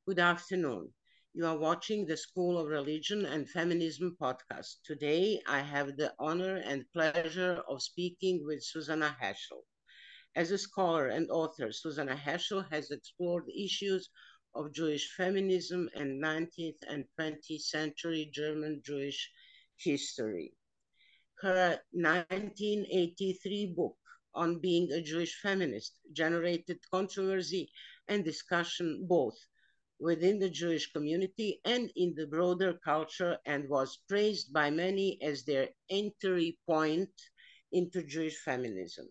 Good afternoon. You are watching the School of Religion and Feminism podcast. Today, I have the honor and pleasure of speaking with Susannah Heschel. As a scholar and author, Susannah Heschel has explored issues of Jewish feminism and 19th and 20th century German Jewish history. Her 1983 book on being a Jewish feminist generated controversy and discussion both within the Jewish community and in the broader culture, and was praised by many as their entry point into Jewish feminism.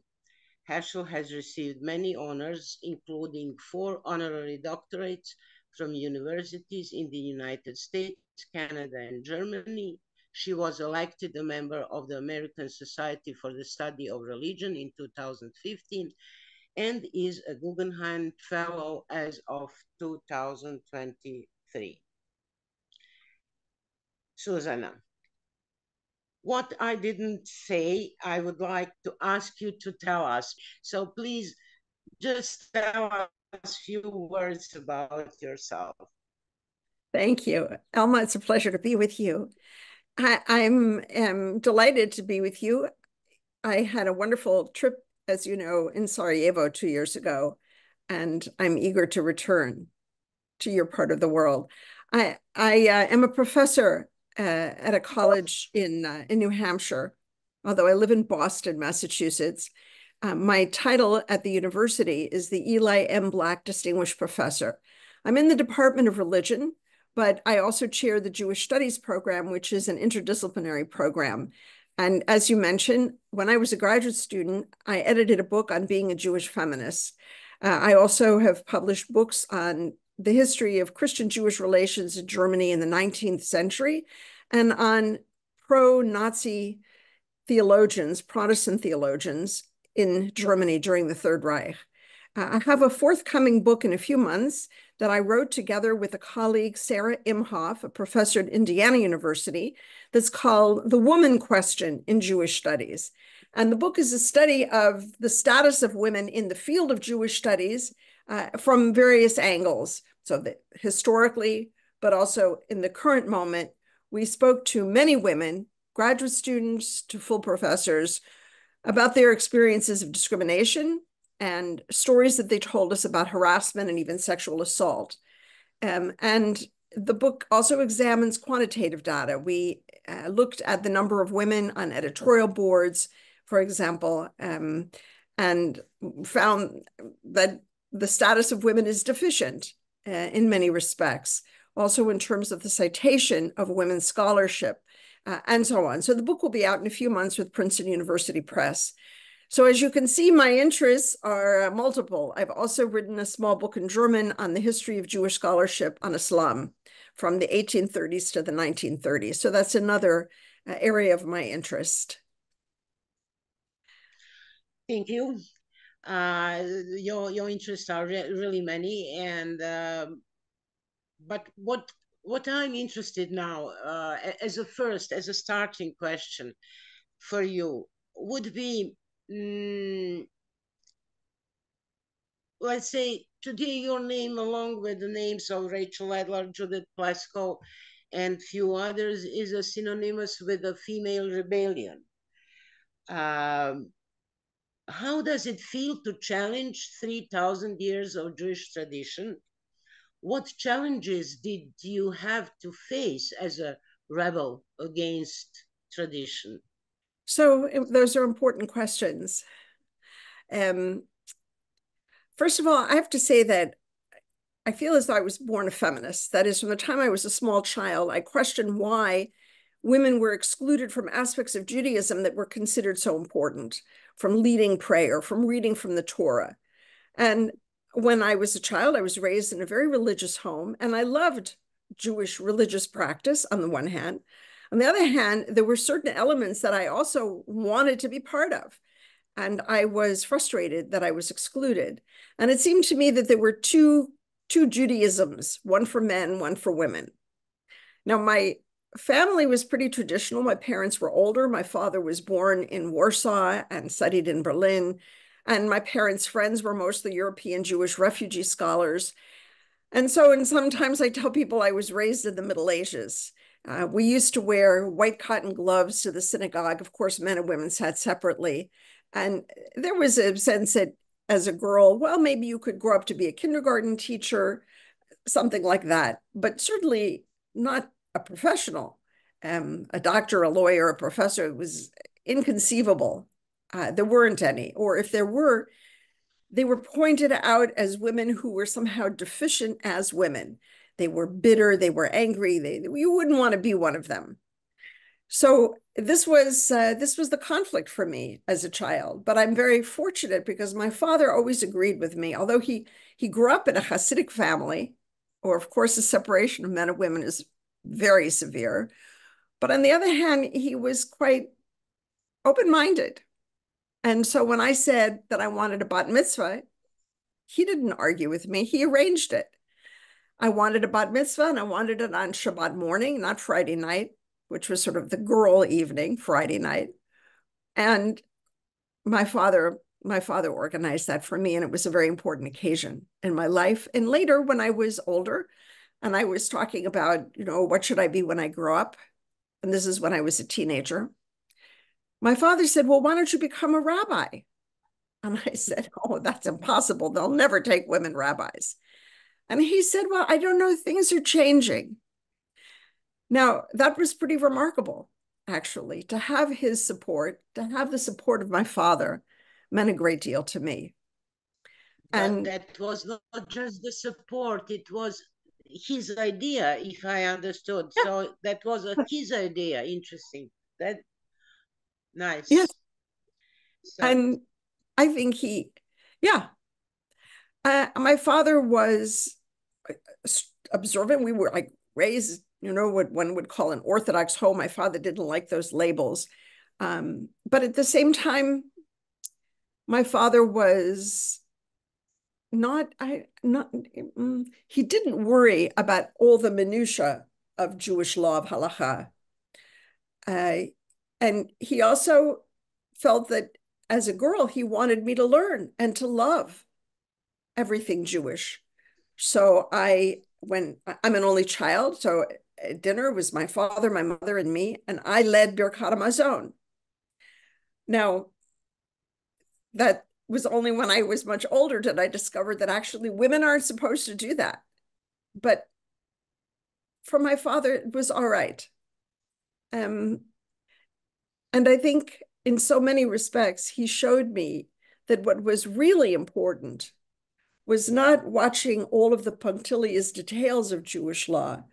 Heschel has received many honors, including 4 honorary doctorates from universities in the United States, Canada, and Germany. She was elected a member of the American Society for the Study of Religion in 2015 and is a Guggenheim Fellow as of 2023. Susannah, what I didn't say, I would like to ask you to tell us. So please just tell us a few words about yourself. Thank you. Elma, it's a pleasure to be with you. I'm delighted to be with you. I had a wonderful trip, as you know, in Sarajevo 2 years ago, and I'm eager to return to your part of the world. I am a professor at a college in New Hampshire, although I live in Boston, Massachusetts. My title at the university is the Eli M. Black Distinguished Professor. I'm in the Department of Religion, but I also chair the Jewish Studies program, which is an interdisciplinary program. And as you mentioned, when I was a graduate student, I edited a book on being a Jewish feminist. I also have published books on the history of Christian-Jewish relations in Germany in the 19th century and on pro-Nazi theologians, Protestant theologians in Germany during the Third Reich. I have a forthcoming book in a few months that I wrote together with a colleague, Sarah Imhoff, a professor at Indiana University, that's called The Woman Question in Jewish Studies. And the book is a study of the status of women in the field of Jewish studies from various angles. So that historically, but also in the current moment, we spoke to many women, graduate students to full professors, about their experiences of discrimination and stories that they told us about harassment and even sexual assault. And the book also examines quantitative data. We looked at the number of women on editorial boards, for example, and found that the status of women is deficient in many respects, also in terms of the citation of women's scholarship, and so on. So the book will be out in a few months with Princeton University Press. So as you can see, my interests are multiple. I've also written a small book in German on the history of Jewish scholarship on Islam from the 1830s to the 1930s. So that's another area of my interest. Thank you. Your interests are really many, and but what I'm interested now, as a starting question for you, would be, let's say today your name, along with the names of Rachel Adler, Judith Plasko, and few others, is synonymous with a female rebellion. How does it feel to challenge 3,000 years of Jewish tradition? What challenges did you have to face as a rebel against tradition? So those are important questions. First of all, I have to say that I feel as though I was born a feminist. That is, from the time I was a small child, I questioned why women were excluded from aspects of Judaism that were considered so important, from leading prayer, from reading from the Torah. And when I was a child, I was raised in a very religious home, and I loved Jewish religious practice on the one hand. On the other hand, there were certain elements that I also wanted to be part of. And I was frustrated that I was excluded. And it seemed to me that there were two Judaisms, one for men, one for women. Now, my family was pretty traditional. My parents were older. My father was born in Warsaw and studied in Berlin. And my parents' friends were mostly European Jewish refugee scholars. And sometimes I tell people I was raised in the Middle Ages. We used to wear white cotton gloves to the synagogue. Of course, men and women sat separately. And there was a sense that as a girl, well, maybe you could grow up to be a kindergarten teacher, something like that, but certainly not a professional. A doctor, a lawyer, a professor, it was inconceivable. There weren't any, or if there were, they were pointed out as women who were somehow deficient as women. They were bitter, they were angry, you wouldn't want to be one of them. So this was the conflict for me as a child, but I'm very fortunate because my father always agreed with me. Although he grew up in a Hasidic family, or of course the separation of men and women is very severe, but on the other hand, he was quite open-minded. And so when I said that I wanted a bat mitzvah, he didn't argue with me. He arranged it. I wanted a bat mitzvah and I wanted it on Shabbat morning, not Friday night, which was sort of the girl evening, Friday night. And my father organized that for me, and it was a very important occasion in my life. And later, when I was older and I was talking about, what should I be when I grow up? And this is when I was a teenager. My father said, well, why don't you become a rabbi? And I said, oh, that's impossible. They'll never take women rabbis. And he said, well, I don't know, things are changing. Now, that was pretty remarkable, actually, to have his support, to have the support of my father meant a great deal to me. But that was not just the support, it was his idea, if I understood. Yeah. So that was his idea. Interesting. That nice. Yes. So, and I think my father was observant. We were like raised, what one would call an Orthodox home. My father didn't like those labels. But at the same time, my father was he didn't worry about all the minutiae of Jewish law of halacha. And he also felt that as a girl, he wanted me to learn and to love everything Jewish. So when I'm an only child, so at dinner was my father, my mother, and me, and I led Birkat Hamazon. Now, that was only when I was much older did I discover that actually women aren't supposed to do that. But for my father, it was all right. And I think in so many respects, he showed me that what was really important was not watching all of the punctilious details of Jewish law,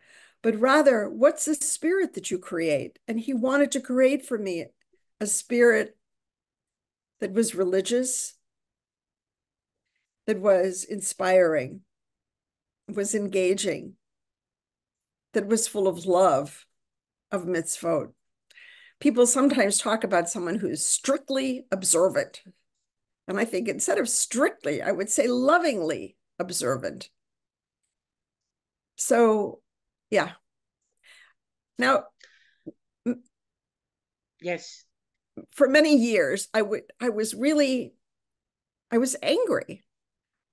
but rather, what's the spirit that you create? And he wanted to create for me a spirit that was religious, that was inspiring, was engaging, that was full of love, of mitzvot. People sometimes talk about someone who's strictly observant. And I think instead of strictly, I would say lovingly observant. So, yeah. Now, yes. For many years, I was angry.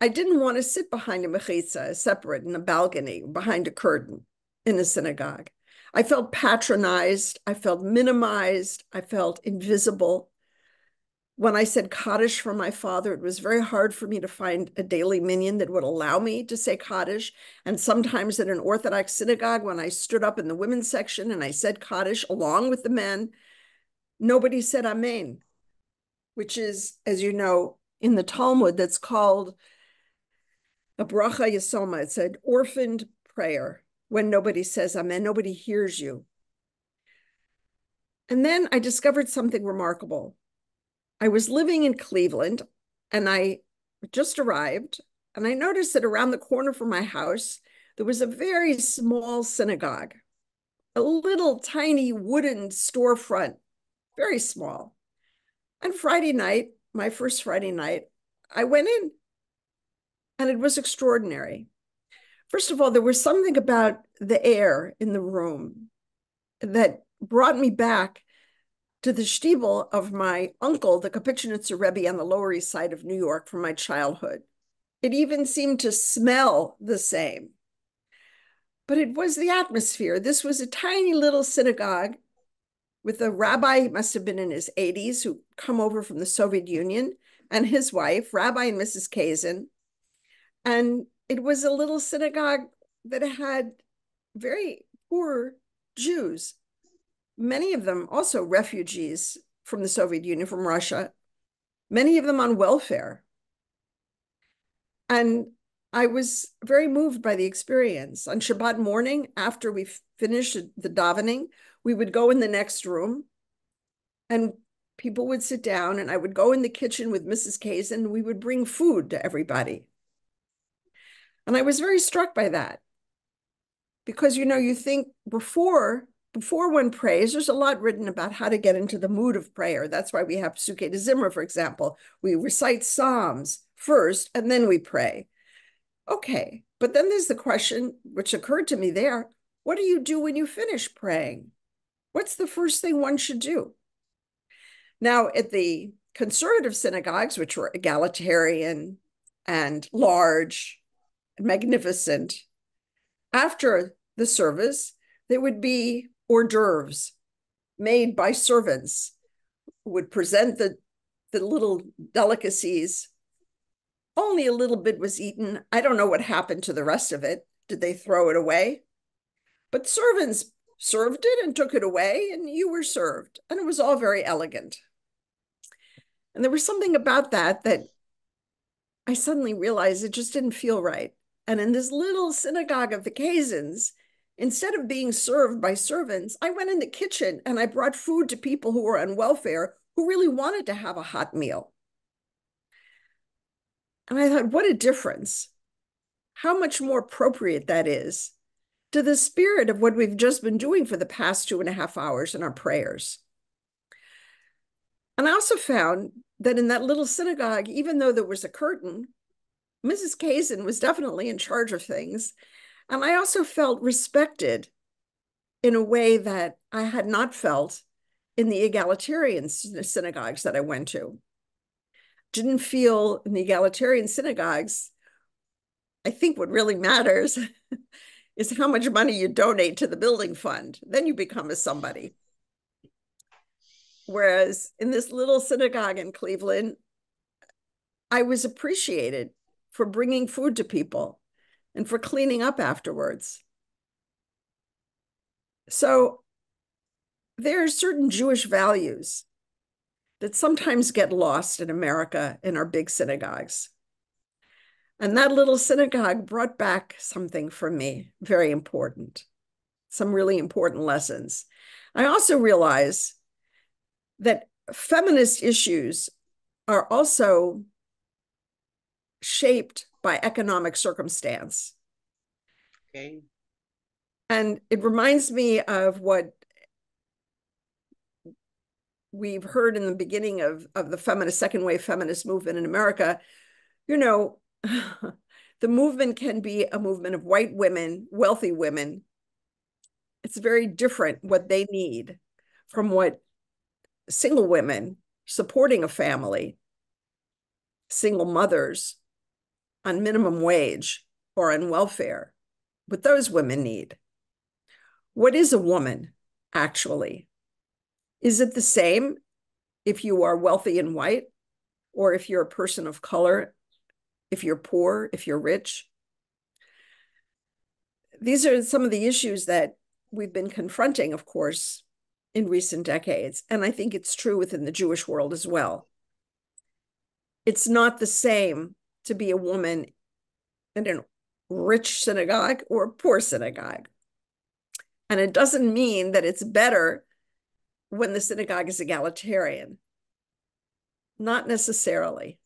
I didn't want to sit behind a mechitza, separate in a balcony, behind a curtain in a synagogue. I felt patronized. I felt minimized. I felt invisible. When I said Kaddish for my father, it was very hard for me to find a daily minyan that would allow me to say Kaddish. And sometimes in an Orthodox synagogue, when I stood up in the women's section and I said Kaddish along with the men, nobody said Amen, which is, as you know, in the Talmud, that's called a bracha yasoma. It's an orphaned prayer. When nobody says Amen, nobody hears you. And then I discovered something remarkable. I was living in Cleveland and I just arrived, and I noticed that around the corner from my house, there was a very small synagogue, a little tiny wooden storefront, very small. And Friday night, my first Friday night, I went in and it was extraordinary. First of all, there was something about the air in the room that brought me back to the shtibel of my uncle, the Kapitchnitzer Rebbe on the Lower East Side of New York from my childhood. It even seemed to smell the same. but it was the atmosphere. This was a tiny little synagogue with a rabbi, he must have been in his 80s, who come over from the Soviet Union, and his wife, Rabbi and Mrs. Kazin. And it was a little synagogue that had very poor Jews, many of them also refugees from the Soviet Union, from Russia, many of them on welfare. And I was very moved by the experience. On Shabbat morning, after we finished the davening, we would go in the next room and people would sit down, and I would go in the kitchen with Mrs. Kazin, and we would bring food to everybody. And I was very struck by that because, you think before one prays, there's a lot written about how to get into the mood of prayer. That's why we have Psuke de Zimra, for example. We recite Psalms first, and then we pray. Okay, but then there's the question, which occurred to me there, what do you do when you finish praying? What's the first thing one should do? Now, at the conservative synagogues, which were egalitarian and large and magnificent, after the service, there would be hors d'oeuvres made by servants who would present the little delicacies. Only a little bit was eaten. I don't know what happened to the rest of it. Did they throw it away? But servants served it and took it away, and you were served. And it was all very elegant. And there was something about that I suddenly realized it just didn't feel right. And in this little synagogue of the Kazins, instead of being served by servants, I went in the kitchen and I brought food to people who were on welfare who really wanted to have a hot meal. And I thought, what a difference. How much more appropriate that is to the spirit of what we've just been doing for the past 2.5 hours in our prayers. And I also found that in that little synagogue, even though there was a curtain, Mrs. Kazin was definitely in charge of things. And I also felt respected in a way that I had not felt in the egalitarian synagogues that I went to. Didn't feel in the egalitarian synagogues, I think what really matters is how much money you donate to the building fund. Then you become a somebody. Whereas in this little synagogue in Cleveland, I was appreciated for bringing food to people and for cleaning up afterwards. So there are certain Jewish values that sometimes get lost in America in our big synagogues. And that little synagogue brought back something for me, very important, some really important lessons. I also realize that feminist issues are also shaped by economic circumstance. Okay. And it reminds me of what we've heard in the beginning of the second wave feminist movement in America. The movement can be a movement of white women, wealthy women. It's very different what they need from what single women supporting a family, single mothers on minimum wage or on welfare, what those women need. What is a woman, actually? Is it the same if you are wealthy and white, or if you're a person of color, if you're poor, if you're rich? These are some of the issues that we've been confronting, of course, in recent decades. And I think it's true within the Jewish world as well. It's not the same to be a woman in a rich synagogue or a poor synagogue. And it doesn't mean that it's better when the synagogue is egalitarian. Not necessarily.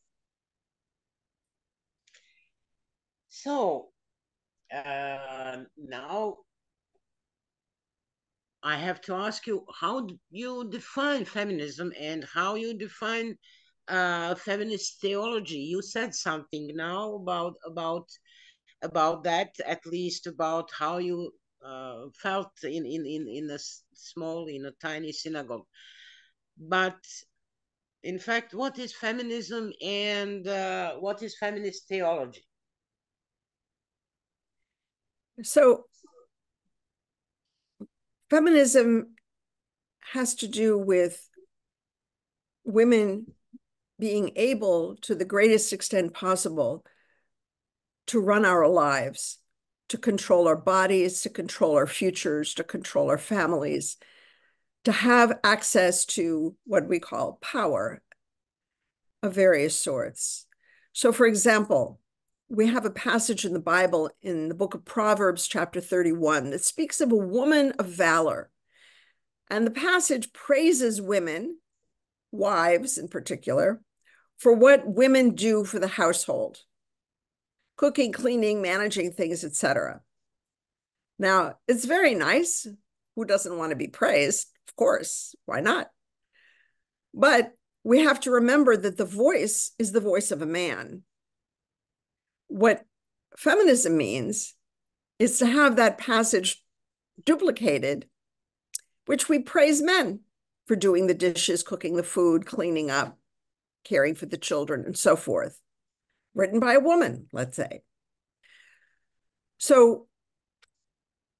So now I have to ask you how you define feminism and how you define feminist theology. You said something now about that, at least about how you felt in a small, in a tiny synagogue. But in fact, what is feminism and what is feminist theology? So feminism has to do with women being able, to the greatest extent possible, to run our lives, to control our bodies, to control our futures, to control our families, to have access to what we call power of various sorts. So, for example, we have a passage in the Bible in the book of Proverbs, chapter 31, that speaks of a woman of valor. And the passage praises women, wives in particular, for what women do for the household: cooking, cleaning, managing things, etc. Now, it's very nice. Who doesn't want to be praised? Of course, why not? But we have to remember that the voice is the voice of a man. What feminism means is to have that passage duplicated, which we praise men for doing the dishes, cooking the food, cleaning up, caring for the children, and so forth, written by a woman, let's say. So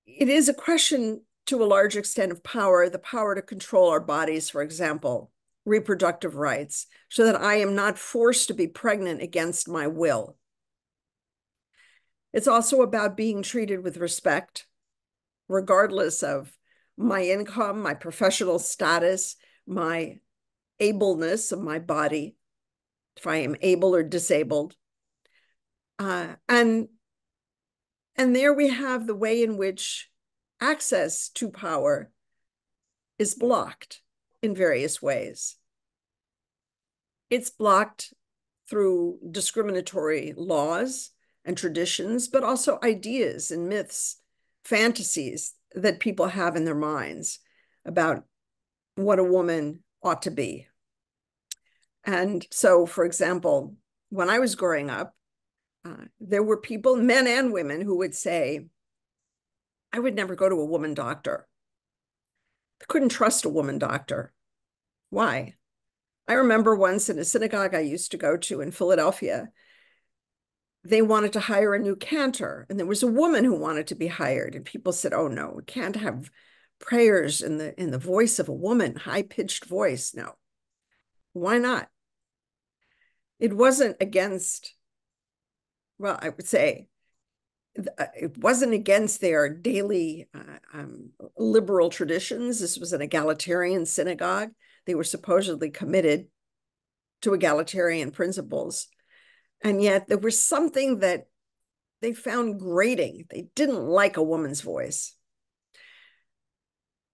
it is a question, to a large extent, of power, the power to control our bodies, for example, reproductive rights, so that I am not forced to be pregnant against my will. It's also about being treated with respect, regardless of my income, my professional status, my ableness of my body, if I am able or disabled. And there we have the way in which access to power is blocked in various ways. It's blocked through discriminatory laws and traditions, but also ideas and myths, fantasies that people have in their minds about what a woman ought to be. And so, for example, when I was growing up, there were people, men and women, who would say, I would never go to a woman doctor. I couldn't trust a woman doctor. Why? I remember once in a synagogue I used to go to in Philadelphia, they wanted to hire a new cantor, and there was a woman who wanted to be hired, and people said, oh no, we can't have prayers in the voice of a woman, high-pitched voice. No. Why not? It wasn't against, well, I would say it wasn't against their daily liberal traditions. This was an egalitarian synagogue. They were supposedly committed to egalitarian principles. And yet there was something that they found grating. They didn't like a woman's voice.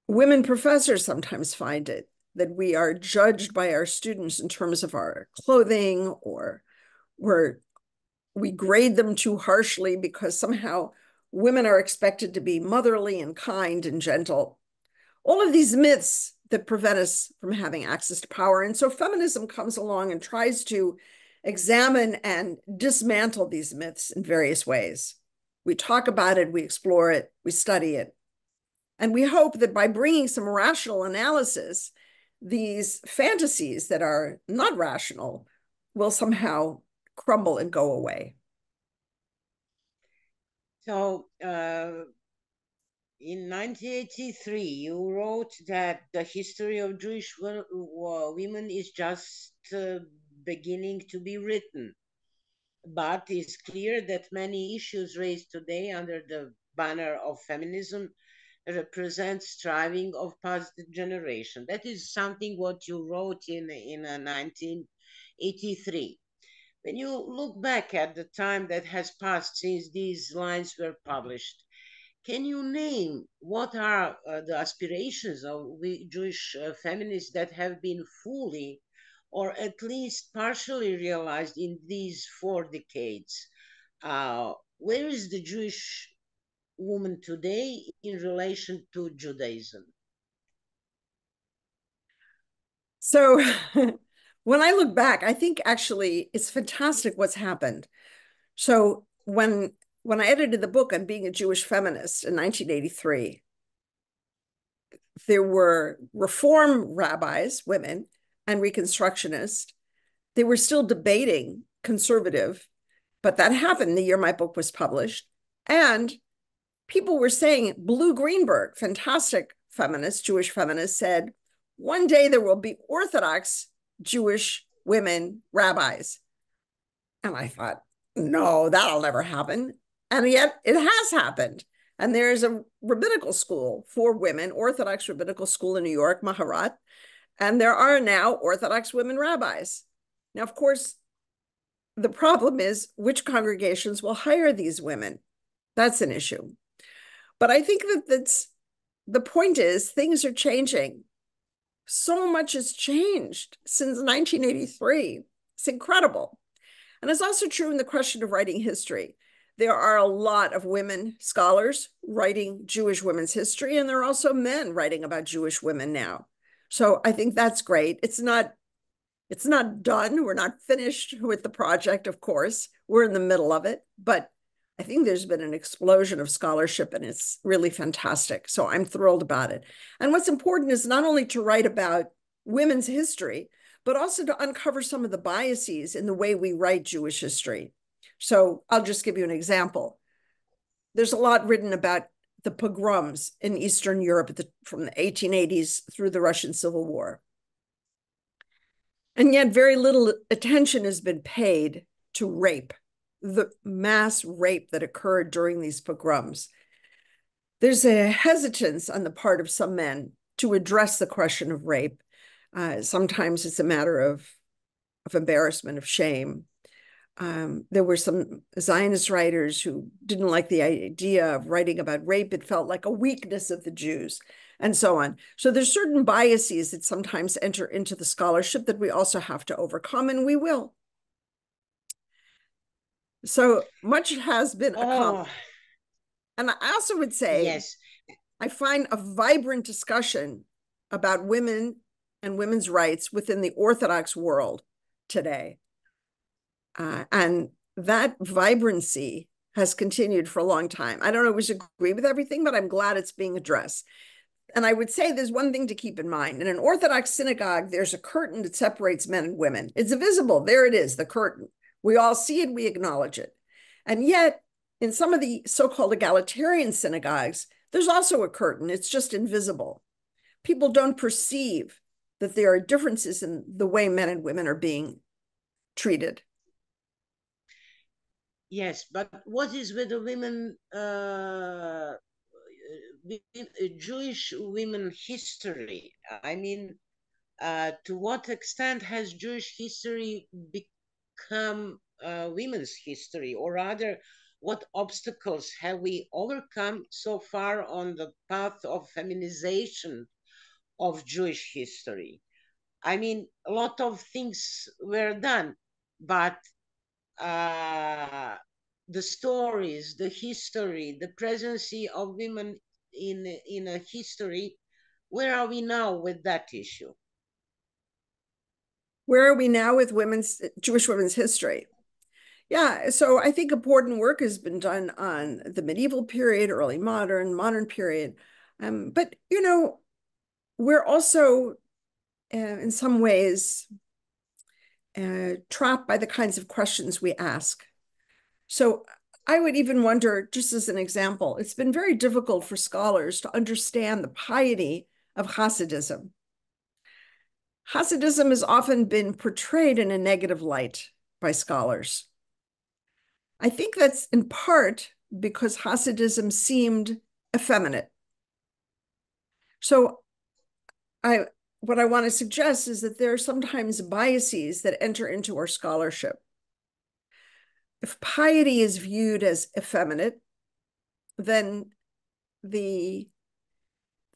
Women professors sometimes find it, that we are judged by our students in terms of our clothing, or we grade them too harshly because somehow women are expected to be motherly and kind and gentle. All of these myths that prevent us from having access to power. And so feminism comes along and tries to examine and dismantle these myths in various ways. We talk about it, we explore it, we study it. And we hope that by bringing some rational analysis, these fantasies that are not rational will somehow crumble and go away. So in 1983, you wrote that the history of Jewish women is just beginning to be written. But it's clear that many issues raised today under the banner of feminism represent striving of past generation. That is something what you wrote in 1983. When you look back at the time that has passed since these lines were published, can you name what are the aspirations of we Jewish feminists that have been fully or at least partially realized in these 4 decades? Where is the Jewish woman today in relation to Judaism? So when I look back, I think actually it's fantastic what's happened. So when I edited the book on being a Jewish feminist in 1983, there were Reform rabbis, women, and Reconstructionists. They were still debating conservative, but that happened the year my book was published. And people were saying, Blue Greenberg, fantastic feminists, Jewish feminists, said, one day there will be Orthodox Jewish women rabbis. And I thought, no, that'll never happen. And yet it has happened. And there's a rabbinical school for women, Orthodox rabbinical school in New York, Maharat. And there are now Orthodox women rabbis. Now, of course, the problem is which congregations will hire these women. That's an issue. But I think the point is things are changing. So much has changed since 1983. It's incredible. And it's also true in the question of writing history. There are a lot of women scholars writing Jewish women's history, and there are also men writing about Jewish women now. So I think that's great. It's not done. We're not finished with the project, of course. We're in the middle of it, but I think there's been an explosion of scholarship, and it's really fantastic. So I'm thrilled about it. And what's important is not only to write about women's history, but also to uncover some of the biases in the way we write Jewish history. So I'll just give you an example. There's a lot written about the pogroms in Eastern Europe from the 1880s through the Russian Civil War. And yet very little attention has been paid to rape, the mass rape that occurred during these pogroms. There's a hesitance on the part of some men to address the question of rape. Sometimes it's a matter of embarrassment, of shame. There were some Zionist writers who didn't like the idea of writing about rape. It felt like a weakness of the Jews, and so on. So there's certain biases that sometimes enter into the scholarship that we also have to overcome, and we will. So much has been accomplished. And I also would say, yes, I find a vibrant discussion about women and women's rights within the Orthodox world today. And that vibrancy has continued for a long time. I don't always agree with everything, but I'm glad it's being addressed. And I would say there's one thing to keep in mind. In an Orthodox synagogue, there's a curtain that separates men and women. It's visible. There it is, the curtain. We all see it, we acknowledge it. And yet, in some of the so-called egalitarian synagogues, there's also a curtain. It's just invisible. People don't perceive that there are differences in the way men and women are being treated. yes, but what is with the Jewish women history? I mean, to what extent has Jewish history become women's history, or rather, what obstacles have we overcome so far on the path of feminization of Jewish history? I mean, a lot of things were done, but the stories, the history, the presence of women in a history, where are we now with that issue? Where are we now with Jewish women's history? Yeah, so I think important work has been done on the medieval period, early modern period. But, we're also, in some ways, trapped by the kinds of questions we ask. So I would even wonder, just as an example, it's been very difficult for scholars to understand the piety of Hasidism. Hasidism has often been portrayed in a negative light by scholars. I think that's in part because Hasidism seemed effeminate. So what I want to suggest is that there are sometimes biases that enter into our scholarship. If piety is viewed as effeminate, then the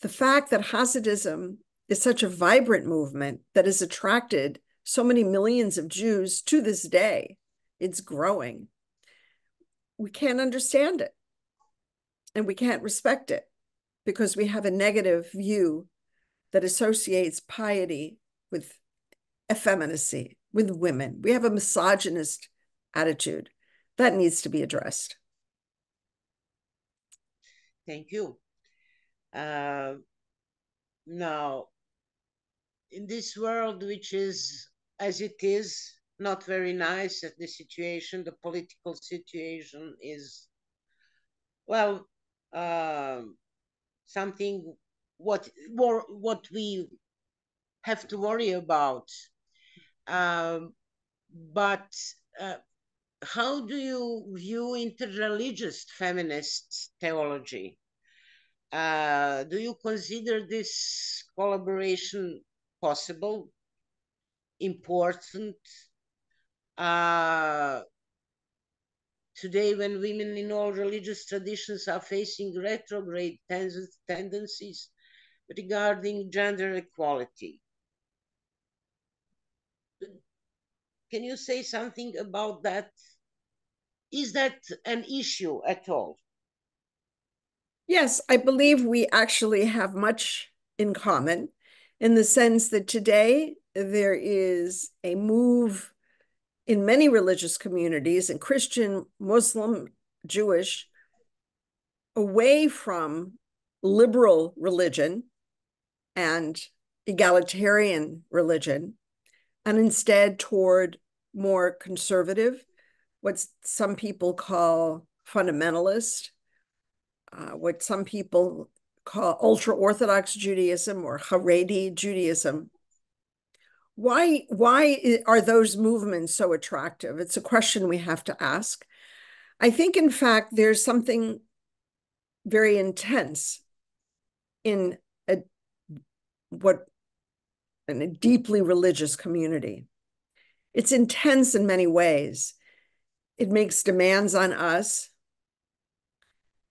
fact that Hasidism is such a vibrant movement that has attracted so many millions of Jews to this day, it's growing. We can't understand it and we can't respect it because we have a negative view that associates piety with effeminacy, with women. We have a misogynist attitude that needs to be addressed. Thank you. Now, in this world, which is as it is, not very nice, at the situation, the political situation is, well, something what we have to worry about. Um, but how do you view interreligious feminist theology? Do you consider this collaboration possible, important? Uh, Today, when women in all religious traditions are facing retrograde tendencies regarding gender equality. Can you say something about that? Is that an issue at all? Yes, I believe we actually have much in common in the sense that today there is a move in many religious communities, in Christian, Muslim, Jewish, away from liberal religion and egalitarian religion, and instead toward more conservative, what some people call fundamentalist, what some people call ultra-Orthodox Judaism or Haredi Judaism. Why are those movements so attractive? It's a question we have to ask. I think, in fact, there's something very intense in a deeply religious community. It's intense in many ways. It makes demands on us.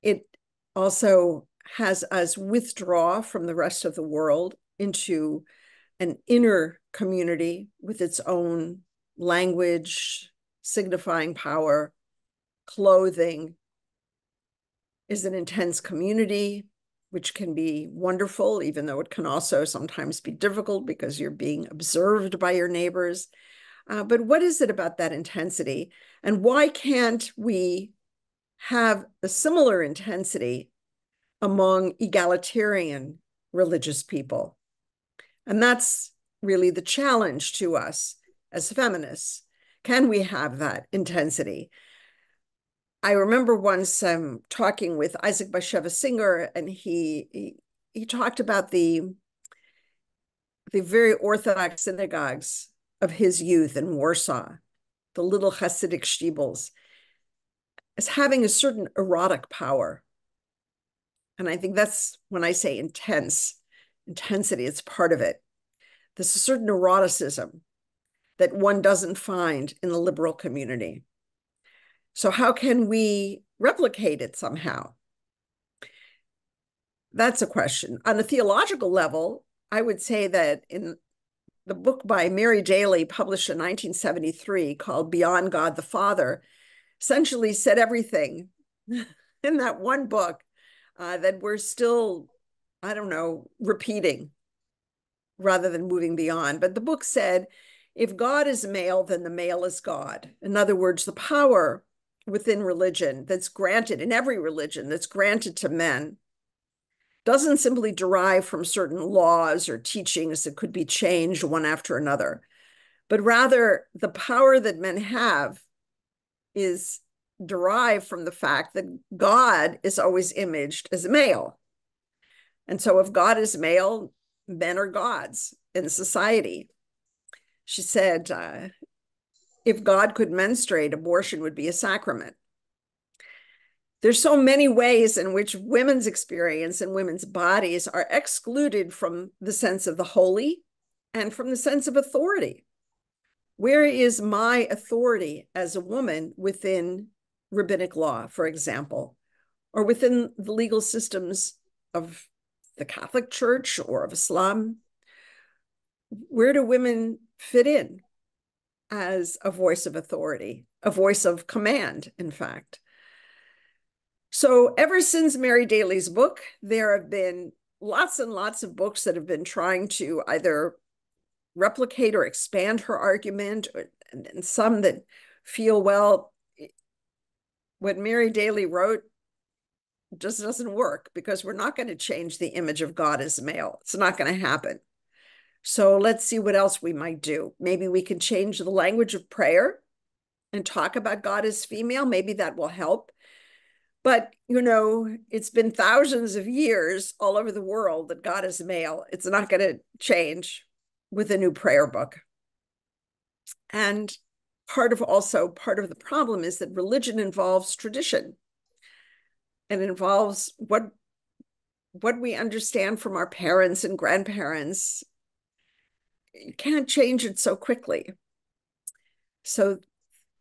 It also has us withdraw from the rest of the world into an inner community with its own language, signifying power, clothing, is an intense community, which can be wonderful, even though it can also sometimes be difficult because you're being observed by your neighbors. But what is it about that intensity? And why can't we have a similar intensity among egalitarian religious people? And that's really the challenge to us as feminists. Can we have that intensity? I remember once talking with Isaac Bashevis Singer, and he talked about the very Orthodox synagogues of his youth in Warsaw, the little Hasidic shtibels, as having a certain erotic power. And I think that's when I say intensity, it's part of it. There's a certain eroticism that one doesn't find in the liberal community. So how can we replicate it somehow? That's a question. On a theological level, I would say that in the book by Mary Daly, published in 1973, called Beyond God the Father, essentially said everything in that one book that we're still, I don't know, repeating rather than moving beyond. But the book said, if God is male, then the male is God. In other words, the power within religion that's granted, in every religion that's granted to men, doesn't simply derive from certain laws or teachings that could be changed one after another, but rather the power that men have is derived from the fact that God is always imaged as male. And so if God is male, men are gods in society. She said, if God could menstruate, abortion would be a sacrament. There's so many ways in which women's experience and women's bodies are excluded from the sense of the holy and from the sense of authority. Where is my authority as a woman within rabbinic law, for example, or within the legal systems of the Catholic Church or of Islam? Where do women fit in as a voice of authority, a voice of command, in fact? So ever since Mary Daly's book, there have been lots and lots of books that have been trying to either replicate or expand her argument, and some that feel, well, what Mary Daly wrote just doesn't work because we're not going to change the image of God as male. It's not going to happen. So let's see what else we might do. Maybe we can change the language of prayer and talk about God as female. Maybe that will help. But, it's been thousands of years all over the world that God is male. It's not going to change with a new prayer book. And part of the problem is that religion involves tradition. And it involves what we understand from our parents and grandparents. You can't change it so quickly. So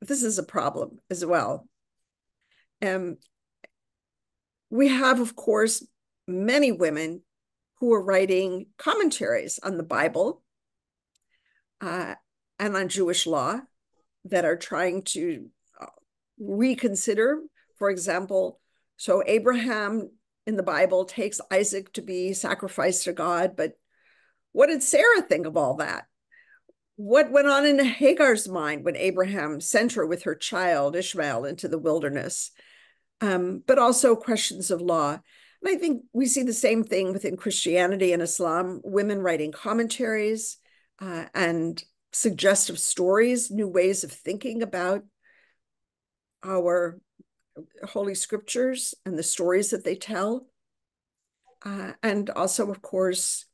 this is a problem as well. We have, of course, many women who are writing commentaries on the Bible and on Jewish law that are trying to reconsider, for example, so Abraham in the Bible takes Isaac to be sacrificed to God, but what did Sarah think of all that? What went on in Hagar's mind when Abraham sent her with her child Ishmael into the wilderness? But also questions of law. And I think we see the same thing within Christianity and Islam, women writing commentaries and suggestive stories, new ways of thinking about our Holy Scriptures and the stories that they tell. And also, of course,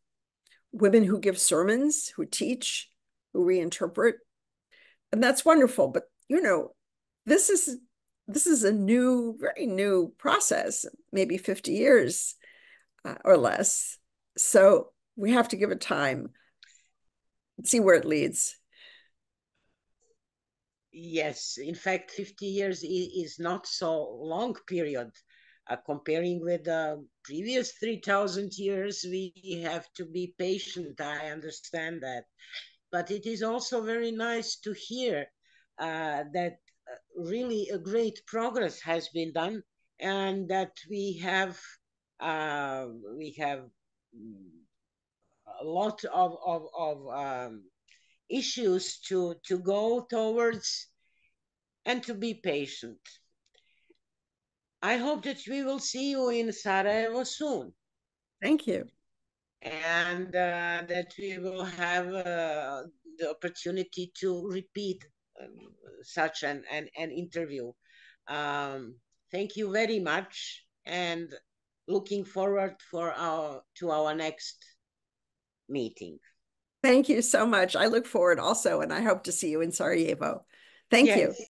women who give sermons, who teach, who reinterpret. And that's wonderful. But, this is a very new process, maybe 50 years or less. So we have to give it time and see where it leads. Yes, in fact, 50 years is not so long period. Comparing with the previous 3,000 years, we have to be patient. I understand that. But it is also very nice to hear that really a great progress has been done, and that we have a lot of issues to go towards, and to be patient. I hope that we will see you in Sarajevo soon, Thank you. and that we will have the opportunity to repeat such an interview. Thank you very much, and looking forward to our next meeting. Thank you so much. I look forward also, and I hope to see you in Sarajevo. Thank Yes. you.